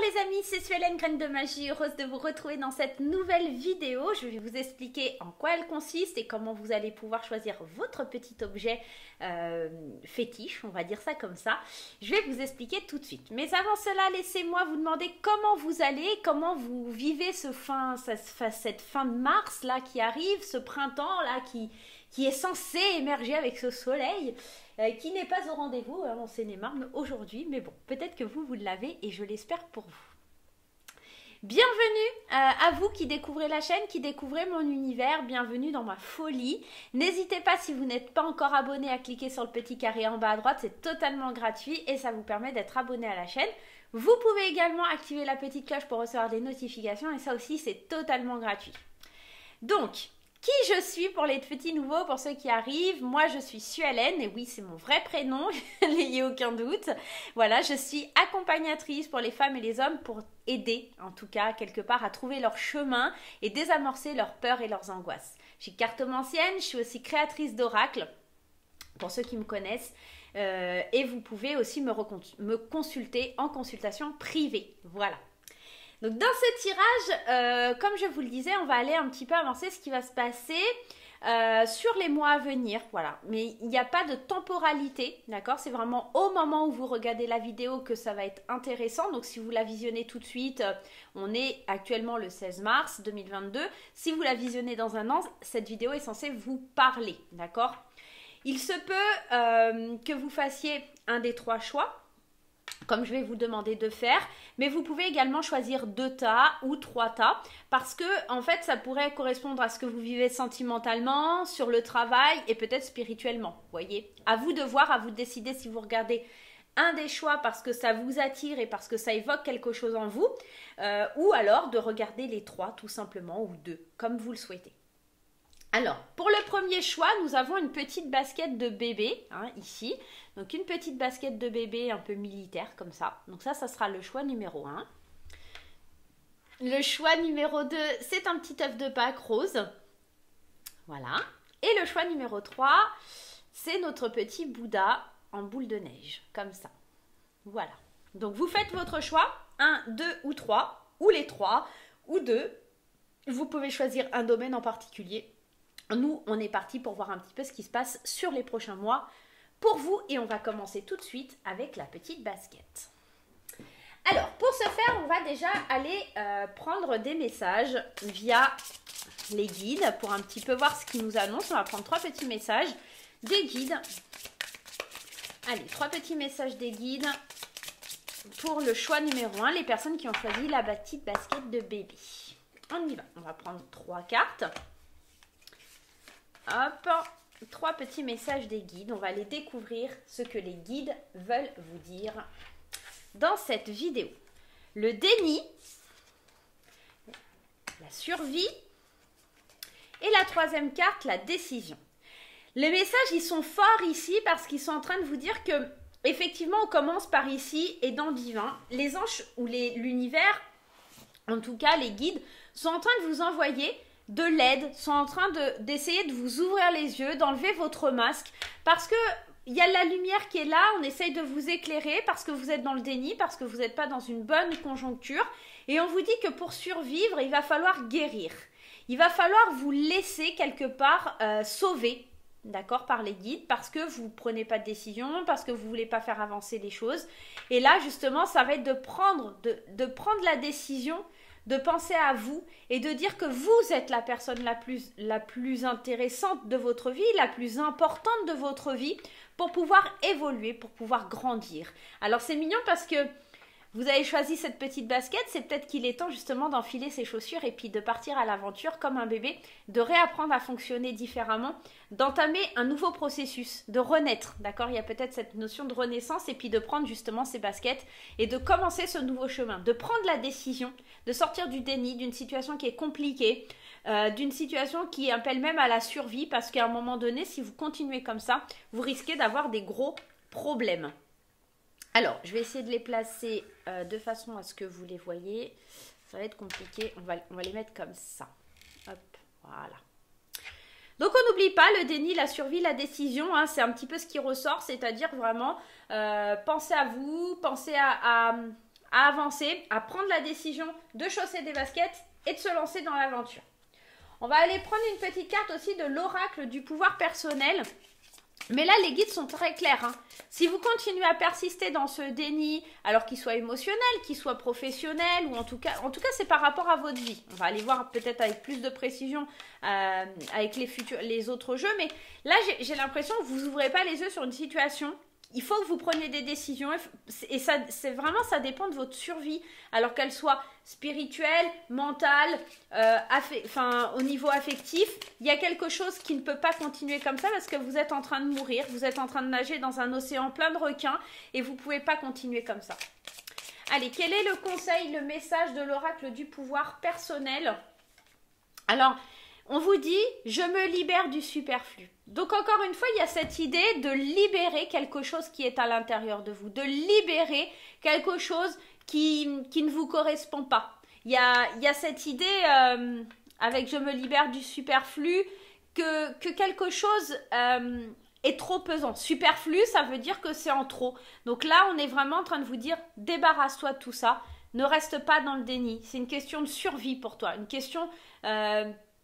les amis, c'est Suelen, Graine de Magie, heureuse de vous retrouver dans cette nouvelle vidéo. Je vais vous expliquer en quoi elle consiste et comment vous allez pouvoir choisir votre petit objet fétiche, on va dire ça comme ça. Je vais vous expliquer tout de suite. Mais avant cela, laissez-moi vous demander comment vous allez, comment vous vivez cette fin de mars là qui arrive, ce printemps là qui est censé émerger avec ce soleil. Qui n'est pas au rendez-vous en Seine-et-Marne aujourd'hui, mais bon, peut-être que vous l'avez et je l'espère pour vous. Bienvenue à vous qui découvrez la chaîne, qui découvrez mon univers, bienvenue dans ma folie. N'hésitez pas, si vous n'êtes pas encore abonné, à cliquer sur le petit carré en bas à droite, c'est totalement gratuit et ça vous permet d'être abonné à la chaîne. Vous pouvez également activer la petite cloche pour recevoir des notifications et ça aussi c'est totalement gratuit. Donc, qui je suis pour les petits nouveaux, pour ceux qui arrivent? Moi, je suis Suelen, et oui, c'est mon vrai prénom, n'ayez aucun doute. Voilà, je suis accompagnatrice pour les femmes et les hommes pour aider, en tout cas, quelque part, à trouver leur chemin et désamorcer leurs peurs et leurs angoisses. Je suis cartomancienne, je suis aussi créatrice d'oracles, pour ceux qui me connaissent, et vous pouvez aussi me consulter en consultation privée. Voilà. Donc dans ce tirage, comme je vous le disais, on va aller un petit peu avancer ce qui va se passer sur les mois à venir, voilà. Mais il n'y a pas de temporalité, d'accord? C'est vraiment au moment où vous regardez la vidéo que ça va être intéressant. Donc si vous la visionnez tout de suite, on est actuellement le 16 mars 2022. Si vous la visionnez dans un an, cette vidéo est censée vous parler, d'accord? Il se peut que vous fassiez un des trois choix, comme je vais vous demander de faire, mais vous pouvez également choisir 2 tas ou 3 tas parce que en fait ça pourrait correspondre à ce que vous vivez sentimentalement, sur le travail et peut-être spirituellement, vous voyez. À vous de voir, à vous de décider si vous regardez un des choix parce que ça vous attire et parce que ça évoque quelque chose en vous, ou alors de regarder les 3 tout simplement, ou 2, comme vous le souhaitez. Alors, pour le premier choix, nous avons une petite basket de bébé, hein, ici. Donc, une petite basket de bébé un peu militaire, comme ça. Donc, ça sera le choix numéro 1. Le choix numéro 2, c'est un petit œuf de Pâques rose. Voilà. Et le choix numéro 3, c'est notre petit Bouddha en boule de neige, comme ça. Voilà. Donc, vous faites votre choix, 1, 2 ou 3, ou les 3, ou 2. Vous pouvez choisir un domaine en particulier. Nous, on est parti pour voir un petit peu ce qui se passe sur les prochains mois pour vous. Et on va commencer tout de suite avec la petite basket. Alors, pour ce faire, on va déjà aller prendre des messages via les guides pour un petit peu voir ce qu'ils nous annoncent. On va prendre 3 petits messages des guides. Allez, 3 petits messages des guides pour le choix numéro 1, les personnes qui ont choisi la petite basket de bébé. On y va. On va prendre 3 cartes. Hop, 3 petits messages des guides. On va aller découvrir ce que les guides veulent vous dire dans cette vidéo. Le déni, la survie et la 3e carte, la décision. Les messages, ils sont forts ici parce qu'ils sont en train de vous dire que effectivement, on commence par ici et dans le divin. Les anges ou l'univers, en tout cas les guides, sont en train de vous envoyer de l'aide, sont en train d'essayer de vous ouvrir les yeux, d'enlever votre masque, parce que il y a la lumière qui est là, on essaye de vous éclairer, parce que vous êtes dans le déni, parce que vous n'êtes pas dans une bonne conjoncture, et on vous dit que pour survivre, il va falloir guérir. Il va falloir vous laisser quelque part sauver, d'accord, par les guides, parce que vous ne prenez pas de décision, parce que vous ne voulez pas faire avancer les choses. Et là, justement, ça va être de prendre la décision de penser à vous et de dire que vous êtes la personne la plus intéressante de votre vie, la plus importante de votre vie pour pouvoir évoluer, pour pouvoir grandir. Alors c'est mignon parce que vous avez choisi cette petite basket, c'est peut-être qu'il est temps justement d'enfiler ses chaussures et puis de partir à l'aventure comme un bébé, de réapprendre à fonctionner différemment, d'entamer un nouveau processus, de renaître, d'accord? Il y a peut-être cette notion de renaissance et puis de prendre justement ces baskets et de commencer ce nouveau chemin, de prendre la décision, de sortir du déni, d'une situation qui est compliquée, d'une situation qui appelle même à la survie parce qu'à un moment donné, si vous continuez comme ça, vous risquez d'avoir des gros problèmes. Alors, je vais essayer de les placer de façon à ce que vous les voyez. Ça va être compliqué. On va les mettre comme ça. Hop, voilà. Donc, on n'oublie pas le déni, la survie, la décision. Hein, c'est un petit peu ce qui ressort, c'est-à-dire vraiment pensez à vous, pensez à à avancer, à prendre la décision de chausser des baskets et de se lancer dans l'aventure. On va aller prendre une petite carte aussi de l'oracle du pouvoir personnel. Mais là, les guides sont très clairs. Hein. Si vous continuez à persister dans ce déni, alors qu'il soit émotionnel, qu'il soit professionnel, ou en tout cas c'est par rapport à votre vie. On va aller voir peut-être avec plus de précision avec les autres jeux. Mais là, j'ai l'impression que vous n'ouvrez pas les yeux sur une situation. Il faut que vous preniez des décisions et ça dépend de votre survie, alors qu'elle soit spirituelle, mentale, au niveau affectif. Il y a quelque chose qui ne peut pas continuer comme ça parce que vous êtes en train de mourir, vous êtes en train de nager dans un océan plein de requins et vous ne pouvez pas continuer comme ça. Allez, quel est le conseil, le message de l'oracle du pouvoir personnel? Alors, on vous dit, je me libère du superflu. Donc encore une fois, il y a cette idée de libérer quelque chose qui est à l'intérieur de vous, de libérer quelque chose qui ne vous correspond pas. Il y a cette idée, avec je me libère du superflu, que quelque chose est trop pesant. Superflu, ça veut dire que c'est en trop. Donc là, on est vraiment en train de vous dire, débarrasse-toi de tout ça, ne reste pas dans le déni. C'est une question de survie pour toi, une question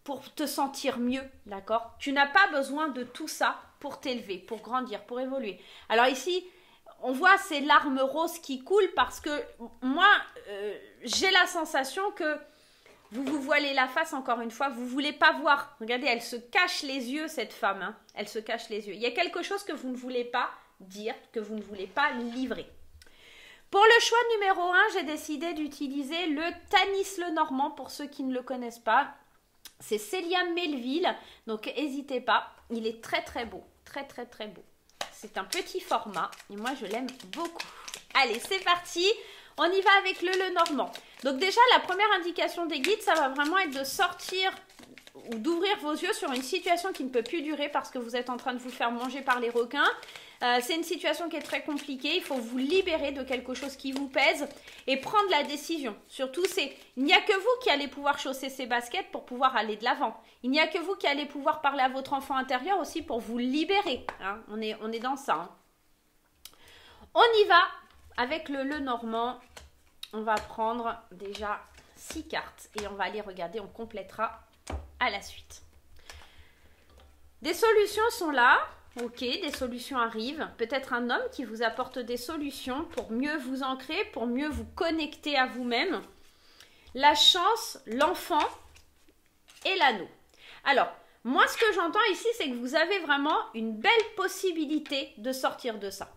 pour te sentir mieux, d'accord? Tu n'as pas besoin de tout ça pour t'élever, pour grandir, pour évoluer. Alors ici, on voit ces larmes roses qui coulent parce que moi, j'ai la sensation que vous vous voilez la face encore une fois, vous ne voulez pas voir. Regardez, elle se cache les yeux, cette femme. Hein. Elle se cache les yeux. Il y a quelque chose que vous ne voulez pas dire, que vous ne voulez pas livrer. Pour le choix numéro 1, j'ai décidé d'utiliser le Tanis Lenormand, pour ceux qui ne le connaissent pas. C'est Célia Melville, donc n'hésitez pas, il est très très beau, très très très beau. C'est un petit format et moi je l'aime beaucoup. Allez, c'est parti, on y va avec le Lenormand. Donc déjà, la première indication des guides, ça va vraiment être de sortir ou d'ouvrir vos yeux sur une situation qui ne peut plus durer parce que vous êtes en train de vous faire manger par les requins. C'est une situation qui est très compliquée, il faut vous libérer de quelque chose qui vous pèse et prendre la décision. Surtout, il n'y a que vous qui allez pouvoir chausser ces baskets pour pouvoir aller de l'avant. Il n'y a que vous qui allez pouvoir parler à votre enfant intérieur aussi pour vous libérer. Hein. On est dans ça. Hein. On y va avec le Lenormand. On va prendre déjà 6 cartes et on va aller regarder, on complétera à la suite. Des solutions sont là. Ok, des solutions arrivent. Peut-être un homme qui vous apporte des solutions pour mieux vous ancrer, pour mieux vous connecter à vous-même. La chance, l'enfant et l'anneau. Alors, moi, ce que j'entends ici, c'est que vous avez vraiment une belle possibilité de sortir de ça.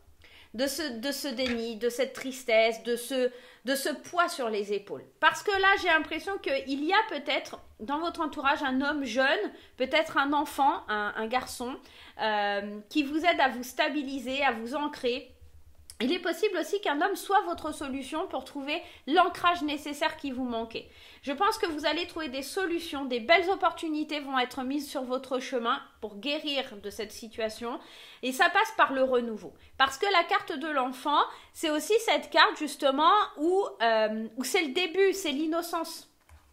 De ce déni, de cette tristesse, de ce poids sur les épaules. Parce que là, j'ai l'impression qu'il y a peut-être dans votre entourage un homme jeune, peut-être un enfant, un garçon, qui vous aide à vous stabiliser, à vous ancrer. Il est possible aussi qu'un homme soit votre solution pour trouver l'ancrage nécessaire qui vous manquait. Je pense que vous allez trouver des solutions, des belles opportunités vont être mises sur votre chemin pour guérir de cette situation. Et ça passe par le renouveau. Parce que la carte de l'enfant, c'est aussi cette carte justement où c'est le début, c'est l'innocence.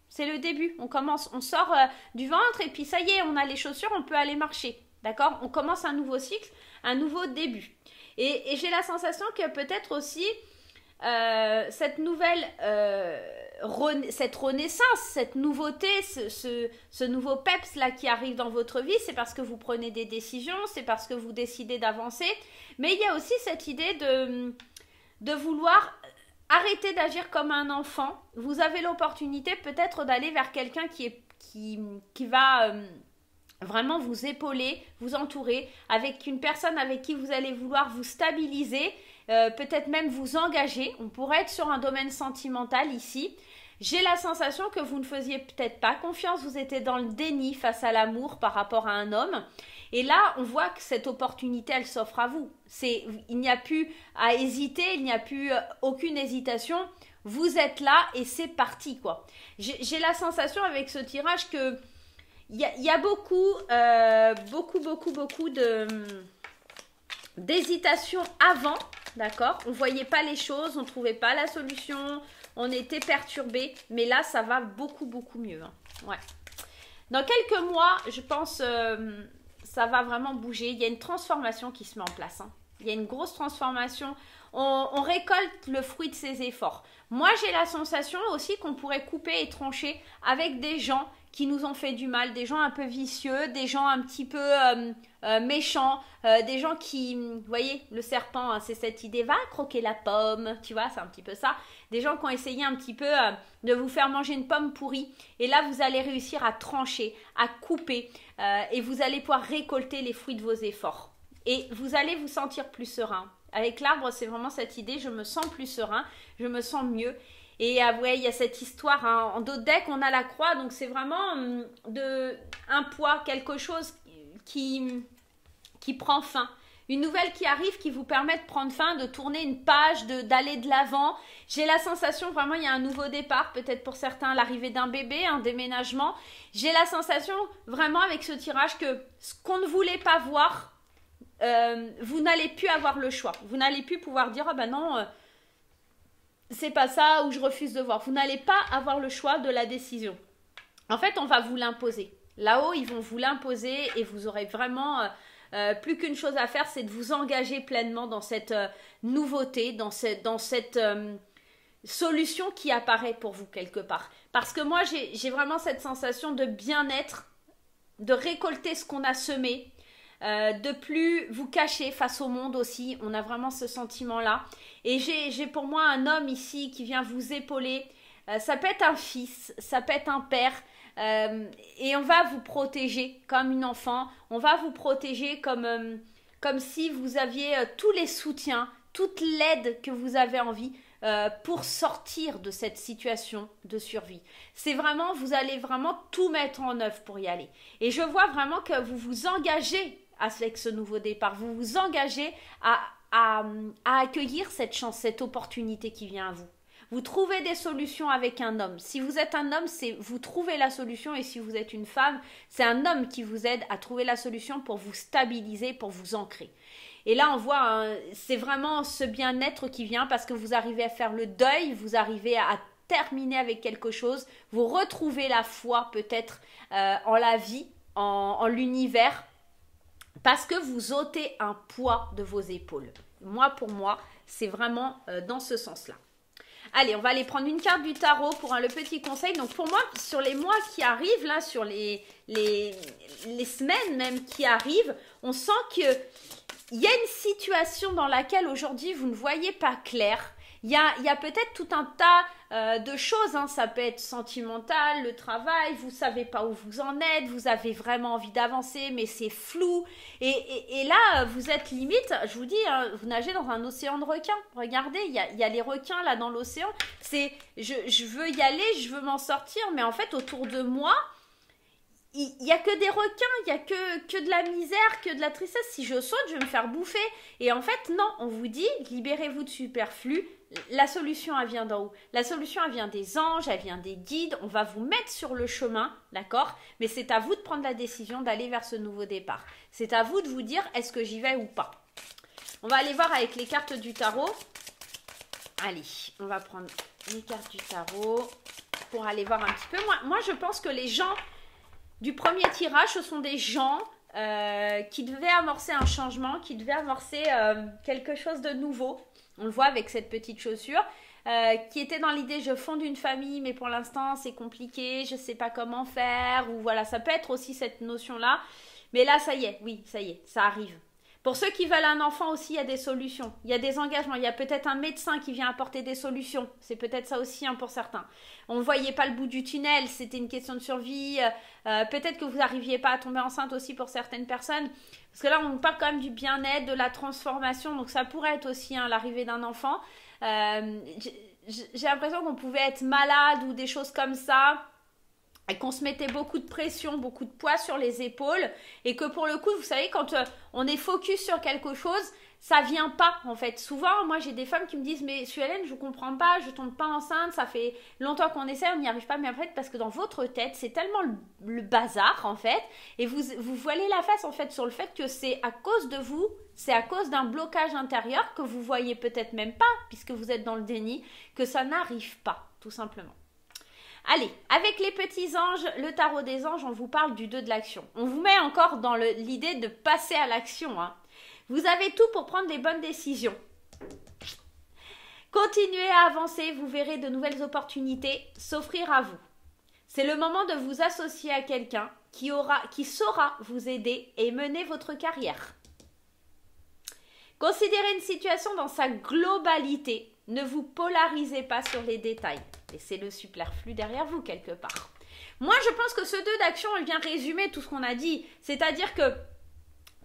C'est le début. On commence, on sort du ventre et puis ça y est, on a les chaussures, on peut aller marcher. D'accord? On commence un nouveau cycle, un nouveau début. Et j'ai la sensation que peut-être aussi cette nouvelle, cette renaissance, cette nouveauté, ce nouveau peps là qui arrive dans votre vie, c'est parce que vous prenez des décisions, c'est parce que vous décidez d'avancer. Mais il y a aussi cette idée de vouloir arrêter d'agir comme un enfant. Vous avez l'opportunité peut-être d'aller vers quelqu'un qui va... vraiment vous épauler, vous entourer, avec une personne avec qui vous allez vouloir vous stabiliser, peut-être même vous engager. On pourrait être sur un domaine sentimental ici. J'ai la sensation que vous ne faisiez peut-être pas confiance, vous étiez dans le déni face à l'amour par rapport à un homme. Et là, on voit que cette opportunité, elle s'offre à vous. Il n'y a plus à hésiter, il n'y a plus aucune hésitation. Vous êtes là et c'est parti, quoi. J'ai la sensation avec ce tirage que il y a beaucoup d'hésitation avant, d'accord? On ne voyait pas les choses, on ne trouvait pas la solution, on était perturbé, mais là, ça va beaucoup mieux. Hein. Ouais. Dans quelques mois, je pense, ça va vraiment bouger. Il y a une transformation qui se met en place. Hein. Il y a une grosse transformation on récolte le fruit de ses efforts. Moi, j'ai la sensation aussi qu'on pourrait couper et trancher avec des gens qui nous ont fait du mal, des gens un peu vicieux, des gens un petit peu méchants, des gens qui, vous voyez, le serpent, hein, c'est cette idée, va croquer la pomme, tu vois, c'est un petit peu ça. Des gens qui ont essayé un petit peu de vous faire manger une pomme pourrie. Et là, vous allez réussir à trancher, à couper, et vous allez pouvoir récolter les fruits de vos efforts. Et vous allez vous sentir plus serein. Avec l'arbre, c'est vraiment cette idée, je me sens plus serein, je me sens mieux. Et ouais, il y a cette histoire, hein. En dodec, on a la croix, donc c'est vraiment un poids, quelque chose qui prend fin. Une nouvelle qui arrive, qui vous permet de prendre fin, de tourner une page, d'aller de l'avant. J'ai la sensation, vraiment, il y a un nouveau départ, peut-être pour certains, l'arrivée d'un bébé, un déménagement. J'ai la sensation, vraiment, avec ce tirage, que ce qu'on ne voulait pas voir, vous n'allez plus avoir le choix. Vous n'allez plus pouvoir dire, ah ben non... c'est pas ça ou je refuse de voir. Vous n'allez pas avoir le choix de la décision. En fait, on va vous l'imposer. Là-haut, ils vont vous l'imposer et vous aurez vraiment plus qu'une chose à faire, c'est de vous engager pleinement dans cette nouveauté, dans cette solution qui apparaît pour vous quelque part. Parce que moi, j'ai vraiment cette sensation de bien-être, de récolter ce qu'on a semé, de plus vous cacher face au monde aussi. On a vraiment ce sentiment-là. Et j'ai pour moi un homme ici qui vient vous épauler. Ça peut être un fils, ça peut être un père. Et on va vous protéger comme une enfant. On va vous protéger comme si vous aviez tous les soutiens, toute l'aide que vous avez envie pour sortir de cette situation de survie. C'est vraiment, vous allez vraiment tout mettre en œuvre pour y aller. Et je vois vraiment que vous vous engagez avec ce nouveau départ. Vous vous engagez à accueillir cette chance, cette opportunité qui vient à vous. Vous trouvez des solutions avec un homme. Si vous êtes un homme, c'est vous trouvez la solution. Et si vous êtes une femme, c'est un homme qui vous aide à trouver la solution pour vous stabiliser, pour vous ancrer. Et là, on voit, hein, c'est vraiment ce bien-être qui vient parce que vous arrivez à faire le deuil, vous arrivez à terminer avec quelque chose, vous retrouvez la foi peut-être en la vie, en l'univers, parce que vous ôtez un poids de vos épaules. Pour moi, c'est vraiment dans ce sens-là. Allez, on va aller prendre une carte du tarot pour le petit conseil. Donc pour moi, sur les mois qui arrivent, là, sur les semaines même qui arrivent, on sent qu'il y a une situation dans laquelle aujourd'hui vous ne voyez pas clair. Il y a peut-être tout un tas de choses, hein. Ça peut être sentimental, le travail, vous ne savez pas où vous en êtes, vous avez vraiment envie d'avancer, mais c'est flou. Et là, vous êtes limite, je vous dis, hein, vous nagez dans un océan de requins. Regardez, il y a les requins là dans l'océan. C'est, je veux y aller, je veux m'en sortir, mais en fait, autour de moi, il n'y a que des requins, il n'y a que de la misère, que de la tristesse. Si je saute, je vais me faire bouffer. Et en fait, non, on vous dit, libérez-vous de superflu. La solution, elle vient d'en haut. La solution, elle vient des anges, elle vient des guides. On va vous mettre sur le chemin, d'accord? Mais c'est à vous de prendre la décision d'aller vers ce nouveau départ. C'est à vous de vous dire, est-ce que j'y vais ou pas? On va aller voir avec les cartes du tarot. Allez, on va prendre les cartes du tarot pour aller voir un petit peu. Moi, je pense que les gens du premier tirage, ce sont des gens qui devaient amorcer un changement, qui devaient amorcer quelque chose de nouveau. On le voit avec cette petite chaussure, qui était dans l'idée, je fonde une famille, mais pour l'instant, c'est compliqué, je ne sais pas comment faire, ou voilà, ça peut être aussi cette notion-là. Mais là, ça y est, oui, ça y est, ça arrive. Pour ceux qui veulent un enfant aussi, il y a des solutions, il y a des engagements, il y a peut-être un médecin qui vient apporter des solutions. C'est peut-être ça aussi hein, pour certains. On ne voyait pas le bout du tunnel, c'était une question de survie. Peut-être que vous n'arriviez pas à tomber enceinte aussi pour certaines personnes. Parce que là, on parle quand même du bien-être, de la transformation. Donc ça pourrait être aussi hein, l'arrivée d'un enfant. J'ai l'impression qu'on pouvait être malade ou des choses comme ça. Et qu'on se mettait beaucoup de pression, beaucoup de poids sur les épaules et que pour le coup, vous savez, quand on est focus sur quelque chose, ça vient pas en fait. Souvent, moi j'ai des femmes qui me disent mais Suellen, je comprends pas, je tombe pas enceinte, ça fait longtemps qu'on essaie, on n'y arrive pas. Mais en fait, parce que dans votre tête, c'est tellement le bazar en fait et vous voilez la face en fait sur le fait que c'est à cause de vous, c'est à cause d'un blocage intérieur que vous voyez peut-être même pas puisque vous êtes dans le déni, que ça n'arrive pas tout simplement. Allez, avec les petits anges, le tarot des anges, on vous parle du 2 de l'action. On vous met encore dans l'idée de passer à l'action. Hein. Vous avez tout pour prendre les bonnes décisions. Continuez à avancer, vous verrez de nouvelles opportunités s'offrir à vous. C'est le moment de vous associer à quelqu'un qui saura vous aider et mener votre carrière. Considérez une situation dans sa globalité. Ne vous polarisez pas sur les détails. Laissez le superflu derrière vous quelque part. Moi, je pense que ce 2 d'action, il vient résumer tout ce qu'on a dit. C'est-à-dire que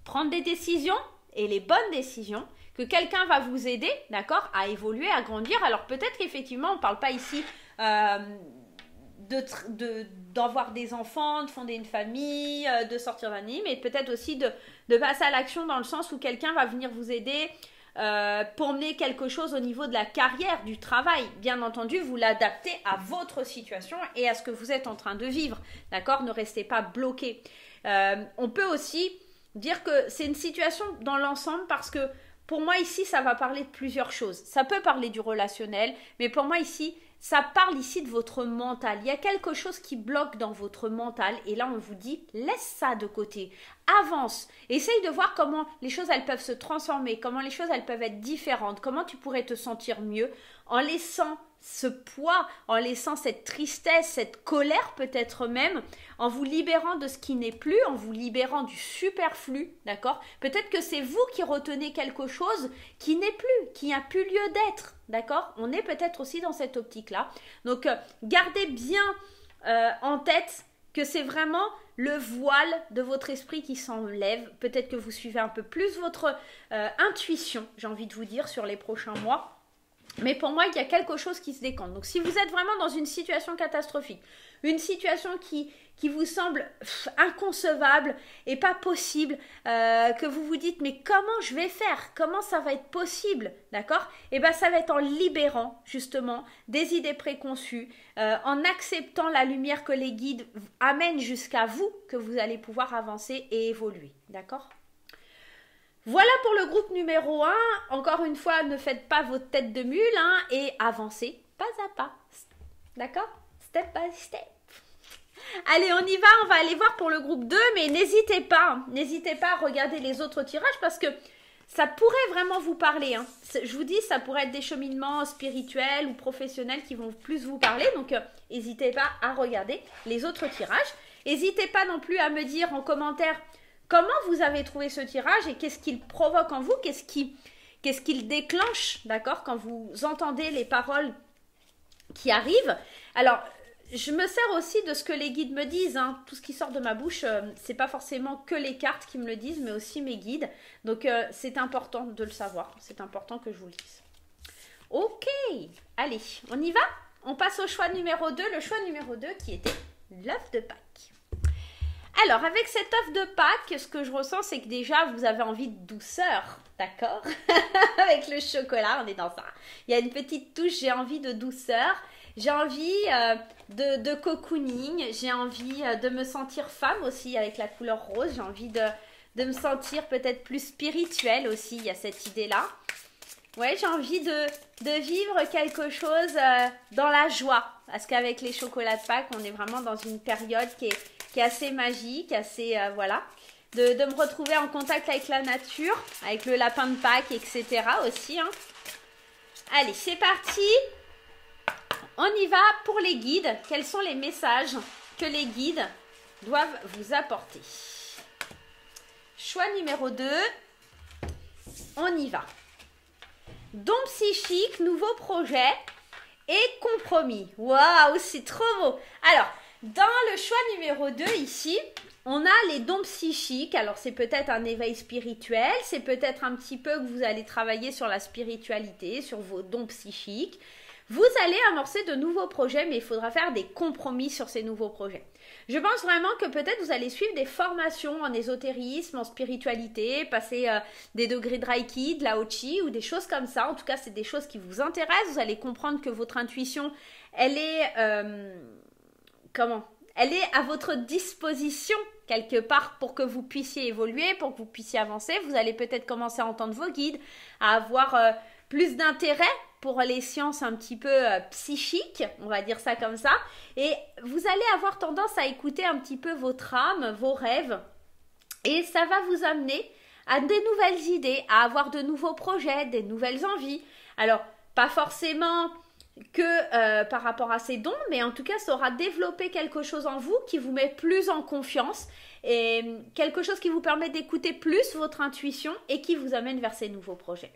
prendre des décisions et les bonnes décisions, que quelqu'un va vous aider, d'accord, à évoluer, à grandir. Alors peut-être qu'effectivement, on ne parle pas ici d'avoir des enfants, de fonder une famille, de sortir d'un nid, mais peut-être aussi de passer à l'action dans le sens où quelqu'un va venir vous aider pour mener quelque chose au niveau de la carrière, du travail. Bien entendu, vous l'adaptez à votre situation et à ce que vous êtes en train de vivre, d'accord? Ne restez pas bloqué. On peut aussi dire que c'est une situation dans l'ensemble parce que pour moi ici, ça va parler de plusieurs choses. Ça peut parler du relationnel, mais pour moi ici, ça parle ici de votre mental. Il y a quelque chose qui bloque dans votre mental et là on vous dit laisse ça de côté, avance, essaye de voir comment les choses elles peuvent se transformer, comment les choses elles peuvent être différentes, comment tu pourrais te sentir mieux en laissant ce poids, en laissant cette tristesse, cette colère peut-être même, en vous libérant de ce qui n'est plus, en vous libérant du superflu, d'accord? Peut-être que c'est vous qui retenez quelque chose qui n'est plus, qui n'a plus lieu d'être, d'accord? On est peut-être aussi dans cette optique-là. Donc, gardez bien en tête que c'est vraiment le voile de votre esprit qui s'enlève. Peut-être que vous suivez un peu plus votre intuition, j'ai envie de vous dire, sur les prochains mois. Mais pour moi, il y a quelque chose qui se décante. Donc, si vous êtes vraiment dans une situation catastrophique, une situation qui vous semble inconcevable et pas possible, que vous vous dites, mais comment je vais faire? Comment ça va être possible? D'accord? Et bien, ça va être en libérant, justement, des idées préconçues, en acceptant la lumière que les guides amènent jusqu'à vous, que vous allez pouvoir avancer et évoluer. D'accord? Voilà pour le groupe numéro 1. Encore une fois, ne faites pas votre tête de mule et avancez pas à pas. D'accord? Step by step. Allez, on y va. On va aller voir pour le groupe 2. Mais n'hésitez pas à regarder les autres tirages parce que ça pourrait vraiment vous parler. Je vous dis, ça pourrait être des cheminements spirituels ou professionnels qui vont plus vous parler. Donc, n'hésitez pas à regarder les autres tirages. N'hésitez pas non plus à me dire en commentaire comment vous avez trouvé ce tirage et qu'est-ce qu'il provoque en vous, qu'est-ce qu'il déclenche, d'accord, quand vous entendez les paroles qui arrivent. Alors, je me sers aussi de ce que les guides me disent. Tout ce qui sort de ma bouche, c'est pas forcément que les cartes qui me le disent, mais aussi mes guides. Donc, c'est important de le savoir. C'est important que je vous le dise. Ok, allez, on y va? On passe au choix numéro 2. Le choix numéro 2 qui était l'œuf de Pâques. Alors, avec cet œuf de Pâques, ce que je ressens, c'est que déjà, vous avez envie de douceur, d'accord? Avec le chocolat, on est dans ça. Il y a une petite touche, j'ai envie de douceur. J'ai envie de cocooning. J'ai envie de me sentir femme aussi avec la couleur rose. J'ai envie de me sentir peut-être plus spirituelle aussi. Il y a cette idée-là. Ouais, j'ai envie de vivre quelque chose dans la joie. Parce qu'avec les chocolats de Pâques, on est vraiment dans une période qui est assez magique, assez, voilà. De me retrouver en contact avec la nature, avec le lapin de Pâques, etc. aussi. Allez, c'est parti. On y va pour les guides. Quels sont les messages que les guides doivent vous apporter? Choix numéro 2. On y va. Don psychique, nouveau projet et compromis. Waouh, c'est trop beau. Alors, dans le choix numéro 2 ici, on a les dons psychiques. Alors, c'est peut-être un éveil spirituel, c'est peut-être un petit peu que vous allez travailler sur la spiritualité, sur vos dons psychiques. Vous allez amorcer de nouveaux projets, mais il faudra faire des compromis sur ces nouveaux projets. Je pense vraiment que peut-être vous allez suivre des formations en ésotérisme, en spiritualité, passer des degrés de Reiki, de Lao-Chi ou des choses comme ça. En tout cas, c'est des choses qui vous intéressent. Vous allez comprendre que votre intuition, elle est... Elle est à votre disposition quelque part pour que vous puissiez évoluer, pour que vous puissiez avancer. Vous allez peut-être commencer à entendre vos guides, à avoir plus d'intérêt pour les sciences un petit peu psychiques, on va dire ça comme ça. Et vous allez avoir tendance à écouter un petit peu votre âme, vos rêves. Et ça va vous amener à des nouvelles idées, à avoir de nouveaux projets, des nouvelles envies. Alors, pas forcément que par rapport à ces dons, mais en tout cas, ça aura développé quelque chose en vous qui vous met plus en confiance et quelque chose qui vous permet d'écouter plus votre intuition et qui vous amène vers ces nouveaux projets.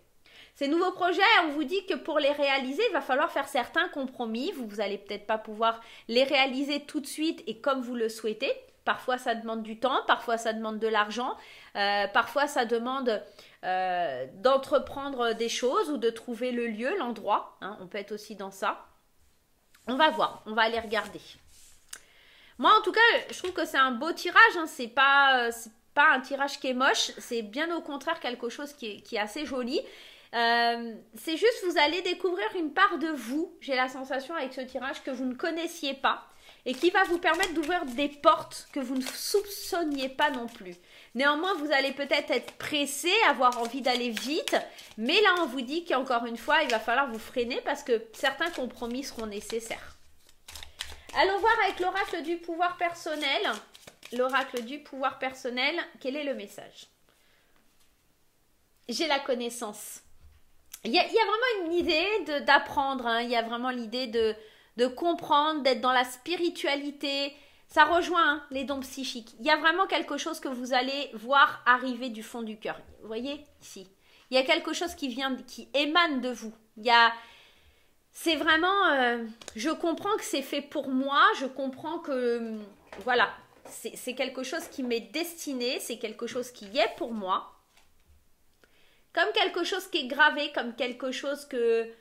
Ces nouveaux projets, on vous dit que pour les réaliser, il va falloir faire certains compromis. Vous n'allez peut-être pas pouvoir les réaliser tout de suite et comme vous le souhaitez. Parfois, ça demande du temps, parfois, ça demande de l'argent, parfois, ça demande d'entreprendre des choses ou de trouver le lieu, l'endroit. Hein, on peut être aussi dans ça. On va voir, on va aller regarder. Moi, en tout cas, je trouve que c'est un beau tirage. Hein, c'est pas un tirage qui est moche, c'est bien au contraire quelque chose qui est assez joli. C'est juste, vous allez découvrir une part de vous, j'ai la sensation avec ce tirage, que vous ne connaissiez pas et qui va vous permettre d'ouvrir des portes que vous ne soupçonniez pas non plus. Néanmoins, vous allez peut-être être pressé, avoir envie d'aller vite, mais là, on vous dit qu'encore une fois, il va falloir vous freiner parce que certains compromis seront nécessaires. Allons voir avec l'oracle du pouvoir personnel. L'oracle du pouvoir personnel, quel est le message? J'ai la connaissance. Il y a vraiment une idée d'apprendre, hein. Il y a vraiment l'idée de comprendre, d'être dans la spiritualité. Ça rejoint hein, les dons psychiques. Il y a vraiment quelque chose que vous allez voir arriver du fond du cœur. Vous voyez ici, il y a quelque chose qui émane de vous. C'est vraiment, je comprends que c'est fait pour moi. Je comprends que, voilà, c'est quelque chose qui m'est destiné. C'est quelque chose qui est pour moi. Comme quelque chose qui est gravé, comme quelque chose que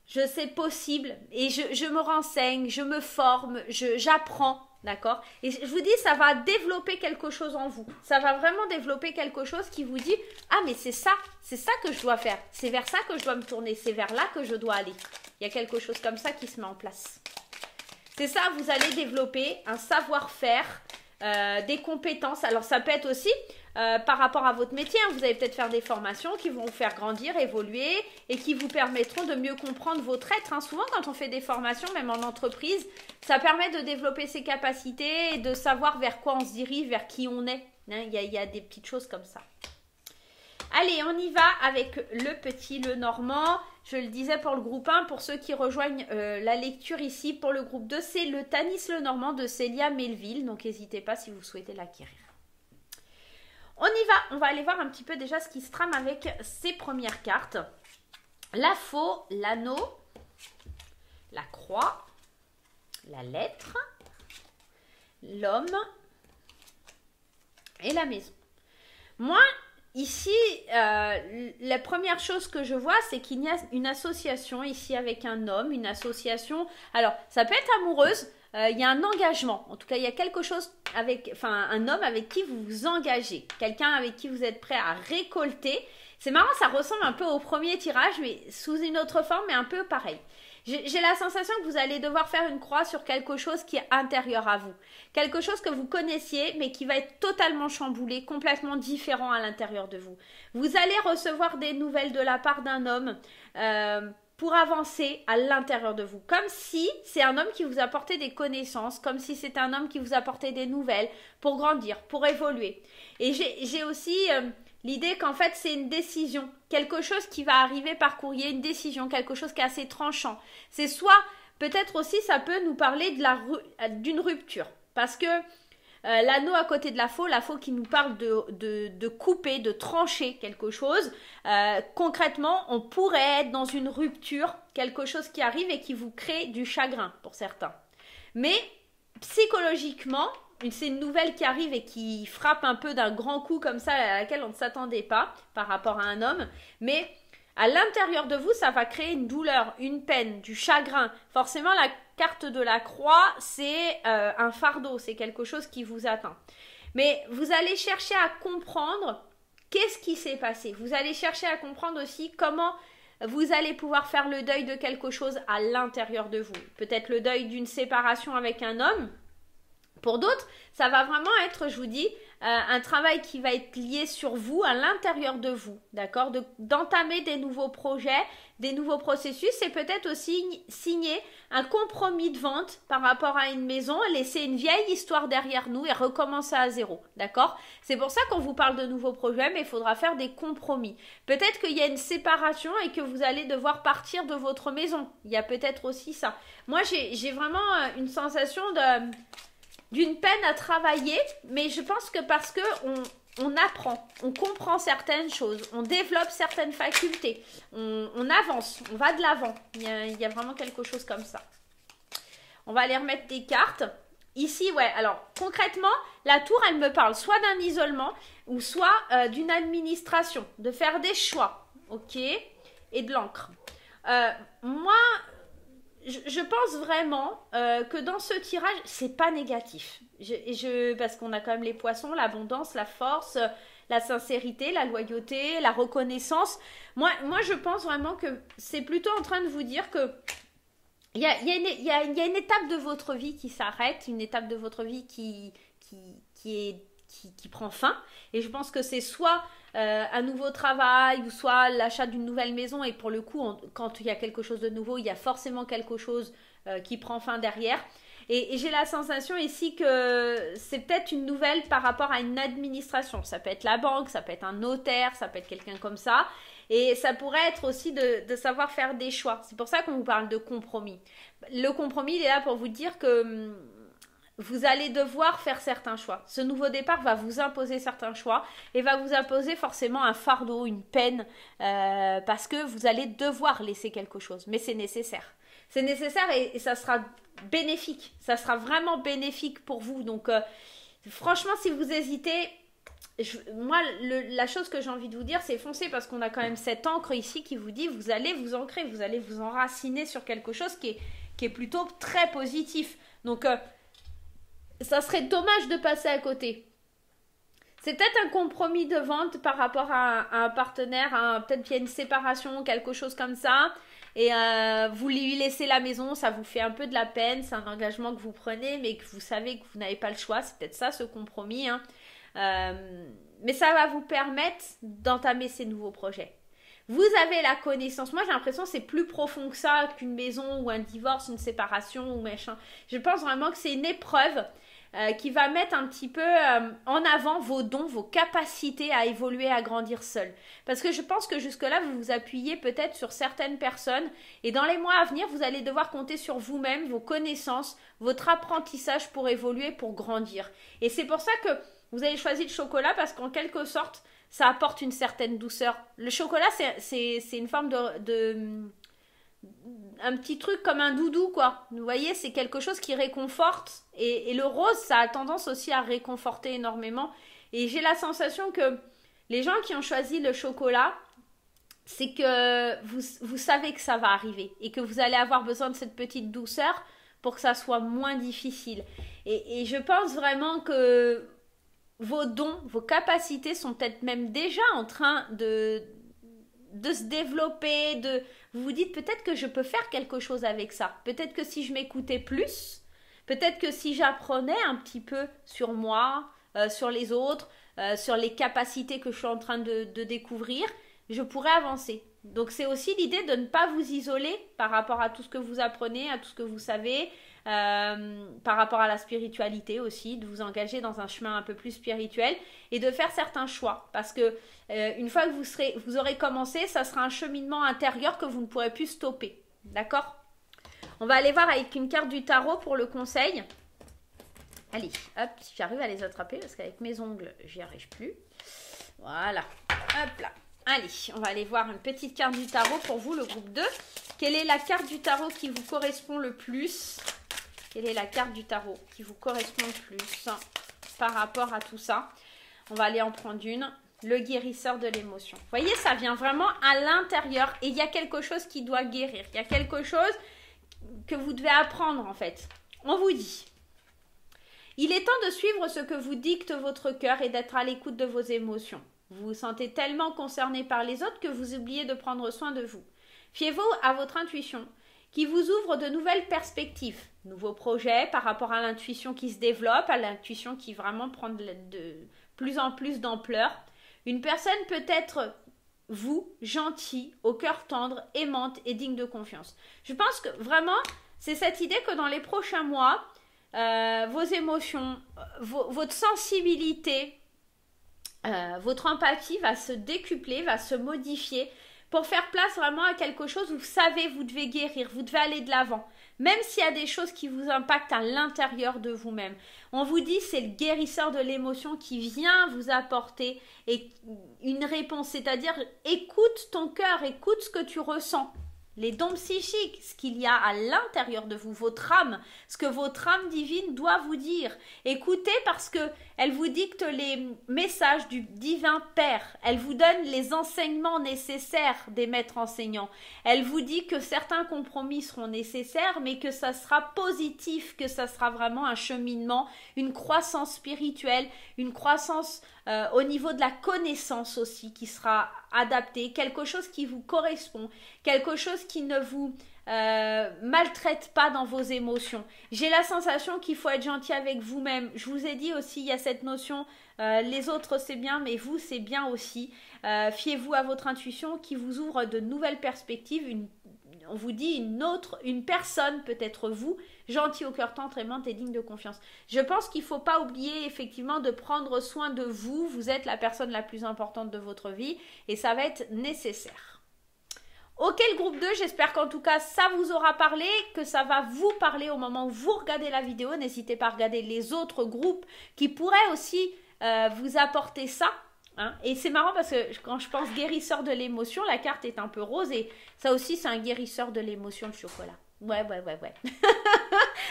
je sais possible. Et je me renseigne, je me forme, j'apprends, d'accord? Et je vous dis, ça va développer quelque chose en vous. Ça va vraiment développer quelque chose qui vous dit, ah mais c'est ça que je dois faire. C'est vers ça que je dois me tourner, c'est vers là que je dois aller. Il y a quelque chose comme ça qui se met en place. C'est ça, vous allez développer un savoir-faire, des compétences. Alors ça peut être aussi par rapport à votre métier, hein, vous allez peut-être faire des formations qui vont vous faire grandir, évoluer et qui vous permettront de mieux comprendre votre être. Hein. Souvent quand on fait des formations, même en entreprise, ça permet de développer ses capacités et de savoir vers quoi on se dirige, vers qui on est. Hein, il y a des petites choses comme ça. Allez, on y va avec le petit Lenormand. Je le disais pour le groupe 1, pour ceux qui rejoignent la lecture ici, pour le groupe 2, c'est le Tanis Lenormand de Célia Melville. Donc, n'hésitez pas si vous souhaitez l'acquérir. On y va, on va aller voir un petit peu déjà ce qui se trame avec ces premières cartes. La faux, l'anneau, la croix, la lettre, l'homme et la maison. Moi, ici, la première chose que je vois, c'est qu'il y a une association ici avec un homme, une association, alors ça peut être amoureuse, il y a un engagement, en tout cas il y a quelque chose avec, enfin un homme avec qui vous vous engagez, quelqu'un avec qui vous êtes prêt à récolter. C'est marrant, ça ressemble un peu au premier tirage, mais sous une autre forme, mais un peu pareil. J'ai la sensation que vous allez devoir faire une croix sur quelque chose qui est intérieur à vous. Quelque chose que vous connaissiez, mais qui va être totalement chamboulé, complètement différent à l'intérieur de vous. Vous allez recevoir des nouvelles de la part d'un homme pour avancer à l'intérieur de vous. Comme si c'est un homme qui vous apportait des connaissances, comme si c'est un homme qui vous apportait des nouvelles pour grandir, pour évoluer. Et j'ai aussi l'idée qu'en fait c'est une décision, quelque chose qui va arriver par courrier, une décision, quelque chose qui est assez tranchant. C'est soit, peut-être aussi ça peut nous parler d'une rupture. Parce que l'anneau à côté de la faux qui nous parle de couper, de trancher quelque chose. Concrètement, on pourrait être dans une rupture, quelque chose qui arrive et qui vous crée du chagrin pour certains. Mais psychologiquement, c'est une nouvelle qui arrive et qui frappe un peu d'un grand coup comme ça à laquelle on ne s'attendait pas par rapport à un homme. Mais à l'intérieur de vous, ça va créer une douleur, une peine, du chagrin. Forcément, la carte de la croix, c'est un fardeau, c'est quelque chose qui vous atteint. Mais vous allez chercher à comprendre qu'est-ce qui s'est passé. Vous allez chercher à comprendre aussi comment vous allez pouvoir faire le deuil de quelque chose à l'intérieur de vous. Peut-être le deuil d'une séparation avec un homme. Pour d'autres, ça va vraiment être, je vous dis, un travail qui va être lié sur vous, à l'intérieur de vous, d'accord? D'entamer des nouveaux projets, des nouveaux processus et peut-être aussi signer un compromis de vente par rapport à une maison, laisser une vieille histoire derrière nous et recommencer à zéro, d'accord? C'est pour ça qu'on vous parle de nouveaux projets, mais il faudra faire des compromis. Peut-être qu'il y a une séparation et que vous allez devoir partir de votre maison. Il y a peut-être aussi ça. Moi, j'ai vraiment une sensation d'une peine à travailler, mais je pense que parce que on apprend, on comprend certaines choses, on développe certaines facultés, on avance, on va de l'avant. Il y a vraiment quelque chose comme ça. On va aller remettre des cartes. Ici, ouais, alors concrètement, la tour, elle me parle soit d'un isolement ou soit d'une administration, de faire des choix, ok, et de l'encre. Moi, je pense vraiment que dans ce tirage, c'est pas négatif. Parce qu'on a quand même les poissons, l'abondance, la force, la sincérité, la loyauté, la reconnaissance. Moi, je pense vraiment que c'est plutôt en train de vous dire que il y a une étape de votre vie qui s'arrête, une étape de votre vie qui prend fin. Et je pense que c'est soit un nouveau travail ou soit l'achat d'une nouvelle maison. Et pour le coup, quand il y a quelque chose de nouveau, il y a forcément quelque chose qui prend fin derrière. Et j'ai la sensation ici que c'est peut-être une nouvelle par rapport à une administration. Ça peut être la banque, ça peut être un notaire, ça peut être quelqu'un comme ça. Et ça pourrait être aussi de savoir faire des choix. C'est pour ça qu'on vous parle de compromis. Le compromis, il est là pour vous dire que vous allez devoir faire certains choix. Ce nouveau départ va vous imposer certains choix et va vous imposer forcément un fardeau, une peine, parce que vous allez devoir laisser quelque chose. Mais c'est nécessaire. C'est nécessaire et ça sera bénéfique. Ça sera vraiment bénéfique pour vous. Donc, franchement, si vous hésitez, moi, la chose que j'ai envie de vous dire, c'est foncer parce qu'on a quand même cette encre ici qui vous dit vous allez vous ancrer, vous allez vous enraciner sur quelque chose qui est plutôt très positif. Donc, ça serait dommage de passer à côté. C'est peut-être un compromis de vente par rapport à un partenaire, peut-être qu'il y a une séparation, quelque chose comme ça. Et vous lui laissez la maison, ça vous fait un peu de la peine, c'est un engagement que vous prenez, mais que vous savez que vous n'avez pas le choix. C'est peut-être ça ce compromis. Hein. Mais ça va vous permettre d'entamer ces nouveaux projets. Vous avez la connaissance. Moi, j'ai l'impression que c'est plus profond que ça, qu'une maison ou un divorce, une séparation ou machin. Je pense vraiment que c'est une épreuve qui va mettre un petit peu en avant vos dons, vos capacités à évoluer, à grandir seul. Parce que je pense que jusque-là, vous vous appuyez peut-être sur certaines personnes et dans les mois à venir, vous allez devoir compter sur vous-même, vos connaissances, votre apprentissage pour évoluer, pour grandir. Et c'est pour ça que vous avez choisi le chocolat parce qu'en quelque sorte, ça apporte une certaine douceur. Le chocolat, c'est une forme un petit truc comme un doudou, quoi. Vous voyez, c'est quelque chose qui réconforte. Et le rose, ça a tendance aussi à réconforter énormément. Et j'ai la sensation que les gens qui ont choisi le chocolat, c'est que vous savez que ça va arriver. Et que vous allez avoir besoin de cette petite douceur pour que ça soit moins difficile. Et je pense vraiment que vos dons, vos capacités sont peut-être même déjà en train de se développer, vous vous dites peut-être que je peux faire quelque chose avec ça. Peut-être que si je m'écoutais plus, peut-être que si j'apprenais un petit peu sur moi, sur les autres, sur les capacités que je suis en train de découvrir, je pourrais avancer. Donc c'est aussi l'idée de ne pas vous isoler par rapport à tout ce que vous apprenez, à tout ce que vous savez, par rapport à la spiritualité aussi, de vous engager dans un chemin un peu plus spirituel et de faire certains choix. Parce que une fois que vous aurez commencé, ça sera un cheminement intérieur que vous ne pourrez plus stopper. D'accord ? On va aller voir avec une carte du tarot pour le conseil. Allez, hop, si j'arrive à les attraper parce qu'avec mes ongles, j'y arrive plus. Voilà, hop là. Allez, on va aller voir une petite carte du tarot pour vous, le groupe 2. Quelle est la carte du tarot qui vous correspond le plus ? Quelle est la carte du tarot qui vous correspond le plus par rapport à tout ça? On va aller en prendre une. Le guérisseur de l'émotion. Vous voyez, ça vient vraiment à l'intérieur et il y a quelque chose qui doit guérir. Il y a quelque chose que vous devez apprendre en fait. On vous dit, il est temps de suivre ce que vous dicte votre cœur et d'être à l'écoute de vos émotions. Vous vous sentez tellement concerné par les autres que vous oubliez de prendre soin de vous. Fiez-vous à votre intuition qui vous ouvre de nouvelles perspectives, nouveaux projets par rapport à l'intuition qui se développe, à l'intuition qui vraiment prend de plus en plus d'ampleur. Une personne peut être vous, gentille, au cœur tendre, aimante et digne de confiance. Je pense que vraiment, c'est cette idée que dans les prochains mois, vos émotions, votre sensibilité, votre empathie va se décupler, va se modifier pour faire place vraiment à quelque chose où vous savez, vous devez guérir, vous devez aller de l'avant. Même s'il y a des choses qui vous impactent à l'intérieur de vous-même. On vous dit c'est le guérisseur de l'émotion qui vient vous apporter une réponse. C'est-à-dire écoute ton cœur, écoute ce que tu ressens. Les dons psychiques, ce qu'il y a à l'intérieur de vous, votre âme, ce que votre âme divine doit vous dire. Écoutez parce que elle vous dicte les messages du divin Père. Elle vous donne les enseignements nécessaires des maîtres enseignants. Elle vous dit que certains compromis seront nécessaires, mais que ça sera positif, que ça sera vraiment un cheminement, une croissance spirituelle, une croissance au niveau de la connaissance aussi qui sera adaptée, quelque chose qui vous correspond, quelque chose qui ne vous maltraite pas dans vos émotions. J'ai la sensation qu'il faut être gentil avec vous-même. Je vous ai dit aussi, il y a cette notion, les autres c'est bien, mais vous c'est bien aussi. Fiez-vous à votre intuition qui vous ouvre de nouvelles perspectives. On vous dit une personne, peut-être vous, gentil au cœur tendre, aimante et digne de confiance. Je pense qu'il ne faut pas oublier effectivement de prendre soin de vous. Vous êtes la personne la plus importante de votre vie et ça va être nécessaire. Ok le groupe 2, j'espère qu'en tout cas ça vous aura parlé, que ça va vous parler au moment où vous regardez la vidéo. N'hésitez pas à regarder les autres groupes qui pourraient aussi vous apporter ça. Hein, et c'est marrant parce que quand je pense guérisseur de l'émotion, la carte est un peu rose et ça aussi c'est un guérisseur de l'émotion, le chocolat. Ouais.